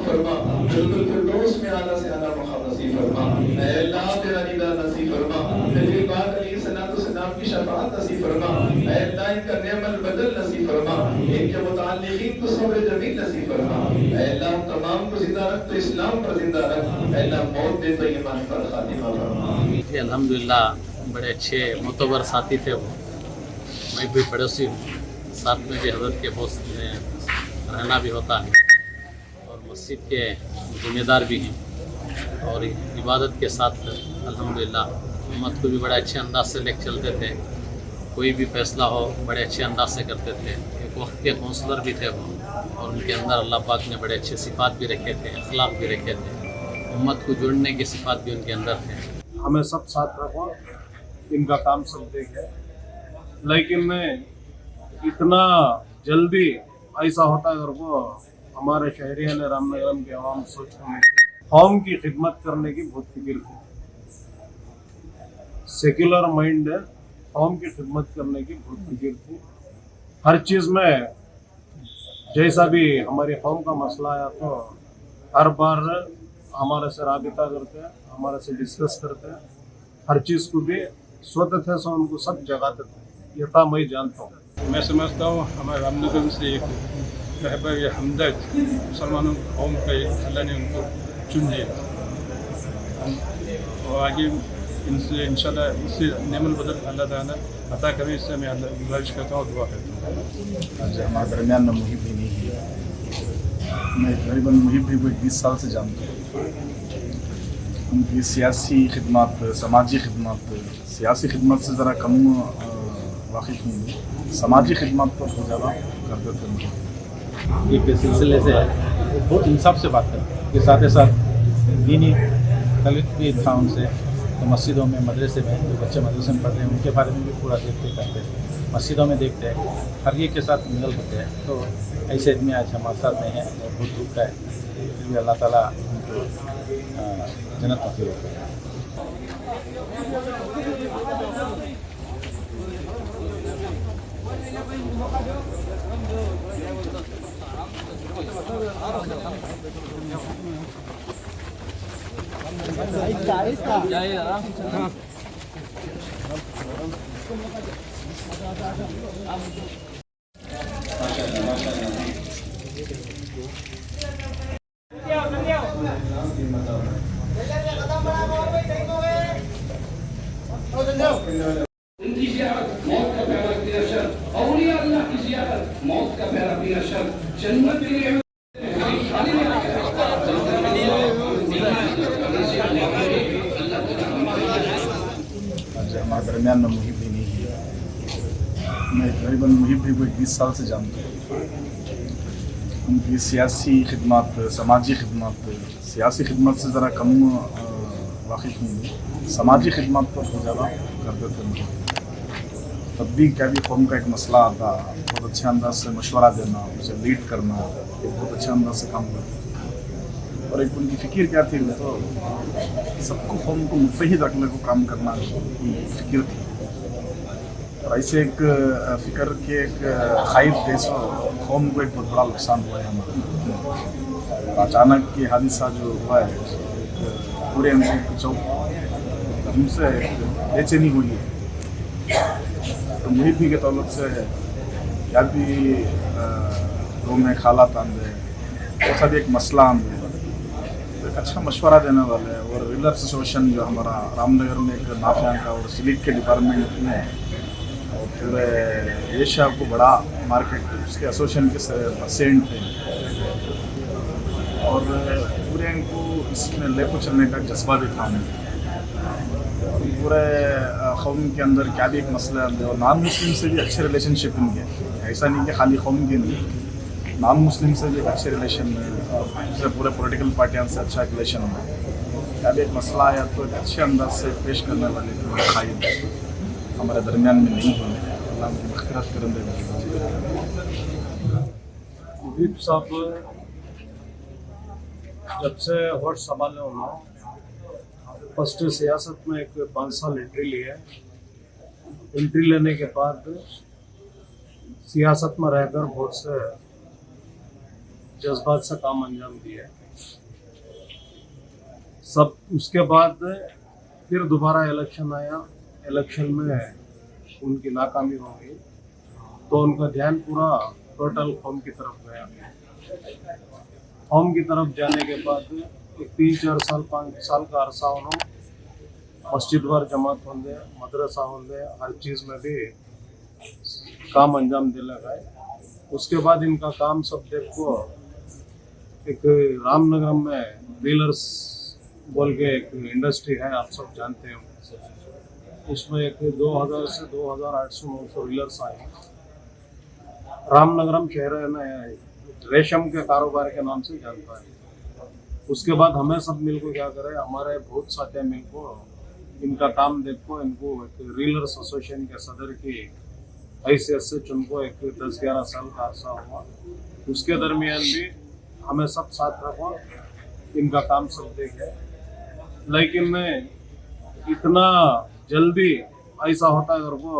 फरमा, जन्नतुल फिरदौस में आला से आला मकाम नसीब फरमा। ऐ अल्लाह तेरा दीदार नसीब फरमा, तेरे पाक अलैहिस्सलाम की शफाअत नसीब फरमा। ऐ अल्लाह इनका नेमल बदल नसीब फरमा, इनके मुताल्लिकीन को सब्र जमील नसीब फरमा। ऐ अल्लाह तमाम को जिंदा रख, तो इस्लाम पर जिंदा रख। ऐ अल्लाह मौत दे तो ईमान पर खातिमा फरमा। अल्हम्दुलिल्लाह बड़े अच्छे मोतबर साथी थे वो। मैं भी पड़ोसी हूँ, साथ में भी हज़रत के बहुत में रहना भी होता है और मस्जिद के ज़िम्मेदार भी हैं और इबादत के साथ अल्हम्दुलिल्लाह उम्मत को भी बड़े अच्छे अंदाज से लेकर चलते थे। कोई भी फैसला हो बड़े अच्छे अंदाज से करते थे। एक वक्त के काउंसलर भी थे वो और उनके अंदर अल्लाह पाक ने बड़े अच्छे सिफ़ात भी रखे थे, अखलाक भी रखे थे। उम्मत को जोड़ने की सिफ़ात भी उनके अंदर थे। हमें सब साथ रखो, इनका काम सब देखे, लेकिन इतना जल्दी ऐसा होता अगर वो हमारे शहरियान रामनगरम के आवाम सोच नहीं थी। कौम की खिदमत करने की बहुत फिक्र थी, सेक्युलर माइंड है, कौम की खिदमत करने की बहुत फिक्र थी। हर चीज़ में जैसा भी हमारी कौम का मसला आया तो हर बार हमारे से राबिता करते हैं, हमारे से डिस्कस करते हैं। हर चीज़ को भी स्वतः थे सो उनको सब जगाते थे, ये था मैं जानता हूँ। मैं समझता हूँ हमारे रामनगर से एक रहबर या हमदर्द मुसलमानों कौम का एक अल्लाह ने उनको चुन लिया और आगे इनसे इंशाल्लाह इससे नेमल बदल अल्लाह ताला अता करें। इससे मैं अल्लाह गुजारिश करता हूँ, दुआ करता हूँ। आज हमारे दरमियान में मुहिब भी नहीं है। मैं तकरीबन मुहिब भी को 20 साल से जानता हूँ। उनकी सियासी खिदमत, समाजी खिदमत, सियासी खिदमत से ज़रा कम वाकिफ़ हूँ, समाजी खिदमत पर बहुत ज़्यादा करते थे। ये के सिलसिले से बहुत इंसाफ से बात करते हैं कि साथ ही साथ दीनी तलक़ भी था उनसे। तो मस्जिदों में, मदरसे में जो बच्चे मदरसे में पढ़ते हैं उनके बारे में भी पूरा देखते करते हैं, मस्जिदों में देखते हैं, हर एक के साथ मिल होते हैं। तो ऐसे आदमी आज हमारे साथ नहीं है और बहुत दुख है। इसलिए अल्लाह ताला उनको जन्नत नसीब करे। उनकी ज़ियारत मौत का प्यारा अपनी अशर, औलिया अल्लाह की ज़ियारत मौत का प्यारा अपनी अशर, जन्नत के लिए आज हमारे दरमियान में मुहिब भी नहीं है। मैं तकरीबन मुहिब भी को 20 साल से जानता हूँ। उनकी सियासी खिदमत, समाजी खिदमत, सियासी खिदमत से ज़रा कम वाकिफ़ हूँ, समाजी खिदमत पर बहुत ज़्यादा करते थे। तब भी क्या भी कौम का एक मसला आता, बहुत अच्छे अंदाज से मशवरा देना, उसे लीड करना, ये बहुत अच्छे अंदाज से काम करते। और एक उनकी फ़िक्र क्या थी, तो सबको कौम को मुत्तहिद रखने को काम करना उनकी फ़िक्र थी। और ऐसे एक फ़िक्र के एक खाइद देश कौम को एक बहुत बड़ा नुकसान हुआ है हमारा। अचानक ये हादसा जो हुआ है पूरे हमसे बेचैनी हुई है। तो मुहिब भी के तौलत से क्या भी रूम में खालात आंदे, ऐसा भी एक मसला आंदे, तो एक अच्छा मशवरा देने वाले और रिलर एसोसिएशन जो हमारा रामनगर में एक नाफिया का और सिलिक के डिपार्टमेंट में और पूरे एशिया को बड़ा मार्केट उसके एसोसिएशन के परसेंट है और पूरे इनको इसमें ले को चलने का जज्बा भी था हमें। पूरे कौम के अंदर क्या भी एक मसला है और नॉन मुस्लिम से भी अच्छे रिलेशनशिप इनके, ऐसा नहीं कि खाली कौम के नहीं, नॉन मुस्लिम से भी अच्छे रिलेशन है और दूसरे पूरे पॉलिटिकल पार्टियों से अच्छा रिलेशन है। क्या भी एक मसला आया तो एक अच्छे अंदाज से पेश करने वाले खाइद हमारे दरमियान में नहीं होने, अल्लाह उनकी मग़फ़िरत करने देगा। मुहिब साहब जब से होश संभाले होना, फर्स्ट सियासत में एक 5 साल एंट्री लिया। एंट्री लेने के बाद सियासत में रहकर बहुत से जज्बात से काम अंजाम दिए। सब उसके बाद फिर दोबारा इलेक्शन आया। इलेक्शन में उनकी नाकामी हो गई तो उनका ध्यान पूरा टोटल होम की तरफ गया। होम की तरफ जाने के बाद एक 3-4 साल 5 साल का अरसा उन्होंने मस्जिद वार जमात होंगे, मदरसा होंगे, हर चीज़ में भी काम अंजाम दिला गए। उसके बाद इनका काम सब देखो एक रामनगर में डीलर्स बोल के एक इंडस्ट्री है, आप सब जानते हो। उसमें एक 2000 से 2800-900 डीलर्स आए। रामनगरम शहर है ना, रेशम के कारोबार के नाम से जानता है। उसके बाद हमें सब मिल को क्या करे, हमारे बहुत साथी मिल को इनका काम देखो, इनको एक डीलर्स एसोसिएशन के सदर की हैसियत से चुनको एक 10-11 साल का अर्सा हुआ। उसके दरमियान भी हमें सब साथ रखो, इनका काम सब देखे। लेकिन इतना जल्दी ऐसा होता अगर वो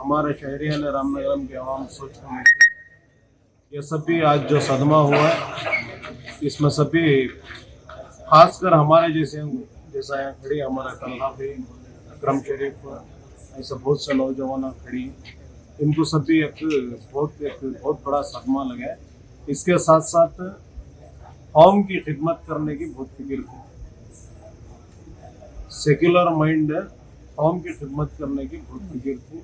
हमारे शहरियों ने रामनगरम के आवाम सोच को नहीं। ये सब भी आज जो सदमा हुआ है इसमें सभी खासकर हमारे जैसा यहाँ खड़ी हमारा तलहा भी अकरम शरीफ, ऐसा बहुत से नौजवान खड़ी, इनको सभी एक बहुत बड़ा सदमा लगा है। इसके साथ साथ कौम की खिदमत करने की बहुत फिक्र थी, सेक्युलर माइंड है, कौम की खिदमत करने की बहुत फिक्र थी।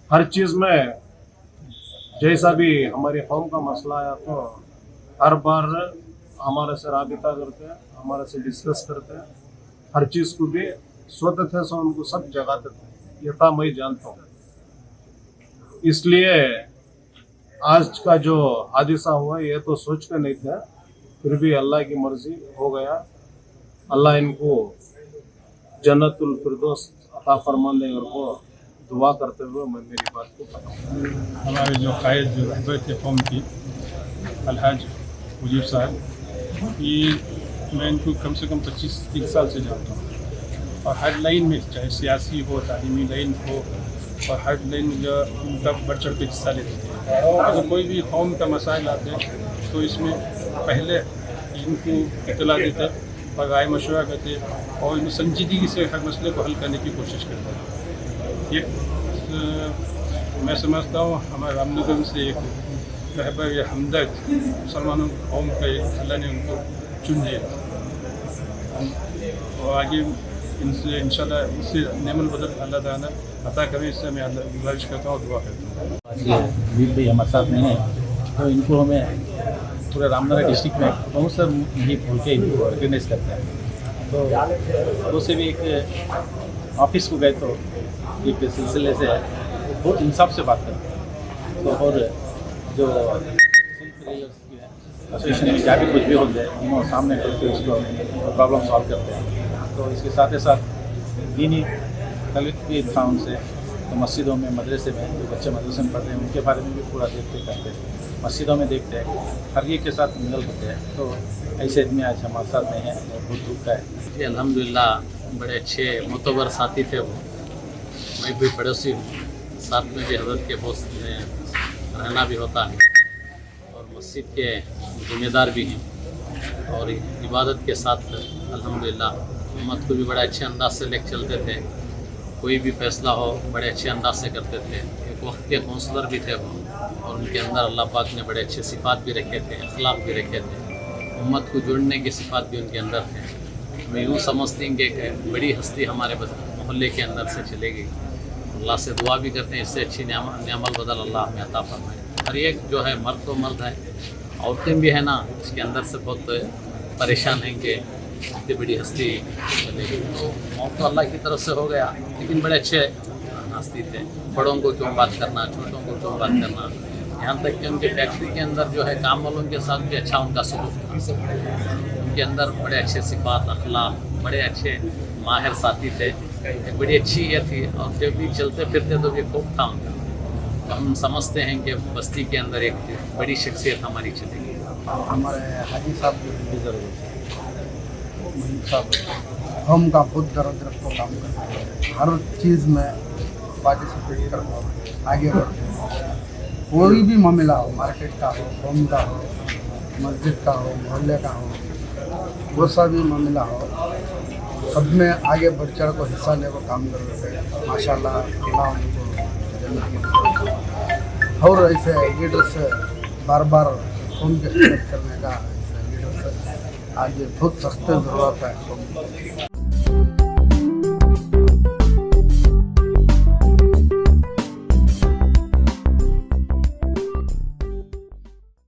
हर चीज़ में जैसा भी हमारी कौम का मसला आया तो हर बार हमारे से राबिता करते हैं, हमारे से डिस्कस करते हैं, हर चीज़ को भी स्वतः से उनको सब जगाते थे। ये था मैं जानता हूँ। इसलिए आज का जो हादिसा हुआ ये तो सोच कर नहीं था, फिर भी अल्लाह की मर्जी हो गया। अल्लाह इनको जन्नतुल फिरदौस अता फरमान देगा को दुआ करते हुए मैं मेरी बात को बताऊँ। हमारे जो कायद जो रहबर थे कौम की अलहाज मुजीब साहब, ये मैं इनको कम से कम 25-30 साल से जानता हूँ और हर लाइन में, चाहे सियासी हो, तालीमी लाइन हो, और हर लाइन में जो उनका बढ़ चढ़ के हिस्सा लेते थे। अगर कोई भी कौम का मसाइल आते तो इसमें पहले इनको इतला देते और राय मशवरा करते और इनको संजीदगी से हर मसले को हल करने की कोशिश करते। ये मैं समझता हूँ हमारे रामनगर से एक रहबर या हमदर्द मुसलमानों कौम का एक अल्लाह ने उनको चुन लिया और आगे इनसे इंशाल्लाह इससे नेमल बदल अल्लाह ताला अता करे। इससे मैं अल्लाह गुजारिश करता हूँ, दुआ करता हूँ। आज वीर भाई हमारे साथ नहीं है तो इनको हमें पूरे रामनगर डिस्ट्रिक्ट में बहुत से मुहिब बोल के इनको ऑर्गेनाइज करते हैं। तो वो से भी एक ऑफिस को गए तो एक सिलसिले से बहुत इंसाफ से बात करते हैं। तो और जो एसोसिएशन में क्या भी कुछ भी हो जाए उन्होंने सामने करके उसको प्रॉब्लम सॉल्व करते हैं। तो इसके साथ ही साथ दीनी तकलीफ भी था उनसे, तो मस्जिदों में, मदरसे में जो बच्चे मदरसे में पढ़ते हैं उनके बारे में भी पूरा देखते करते हैं, मस्जिदों में देखते हैं, हर एक के साथ मिल होते हैं। तो ऐसे आदमी आज हमारे साथ नहीं है, बहुत दुख का है। जी अल्हम्दुलिल्लाह बड़े अच्छे मोतबर साथी थे वो। मैं भी पड़ोसी हूँ, साथ में भी हज़रत के बहुत रहना भी होता है और मस्जिद के ज़िम्मेदार भी हैं और इबादत के साथ अल्हम्दुलिल्लाह उम्मत को भी बड़े अच्छे अंदाज से लेकर चलते थे। कोई भी फैसला हो बड़े अच्छे अंदाज से करते थे। एक वक्त के काउंसलर भी थे वो और उनके अंदर अल्लाह पाक ने बड़े अच्छे सिफ़ात भी रखे थे, अखलाक भी रखे थे, उम्मत को जोड़ने के सिफ़ात भी उनके अंदर थे। मैं यूँ समझती हूँ कि एक बड़ी हस्ती हमारे मोहल्ले के अंदर से चलेगी। अल्लाह से दुआ भी करते हैं इससे अच्छी नियामत बदल अल्लाह हमें अता फरमाए। हर एक जो है मर्द तो मर्द है, औरतें भी है ना, इसके अंदर से बहुत परेशान हैं कि इतनी बड़ी हस्ती चलेगी। तो मौत तो अल्लाह की तरफ से हो गया, लेकिन बड़े अच्छे हस्ती थे। बड़ों को क्यों बात करना, छोटों को क्यों बात करना, यहाँ तक कि उनकी फैक्ट्री के अंदर जो है काम वालों के साथ भी अच्छा उनका सलूक था। उनके अंदर बड़े अच्छे सिफ़ात, अखलाक, बड़े अच्छे माहिर साथी थे। एक बड़ी अच्छी ये थी और जब भी चलते फिरते तो ये खूब था उनका। तो हम समझते हैं कि बस्ती के अंदर एक बड़ी शख्सियत हमारी चलेगी। हमारे हाजी साहब की ज़रूरत है, साहब हम का बहुत दर्द को काम करते हैं, हर चीज़ में पार्टिसिपेट करते हैं, आगे बढ़ते हैं। कोई भी मामला हो, मार्केट का हो, होम का हो, मस्जिद का हो, मोहल्ले का हो, वो सा भी मामला हो, सब में आगे बढ़ चढ़ को हिस्सा ले को काम कर रहे थे। माशाल्लाह अल्लाह उनको जन्नत में नसीब। और ऐसे लीडर से बार बार कौम की खिदमत करने का, ऐसे लीडर से आज बहुत सख्त ज़रूरत है।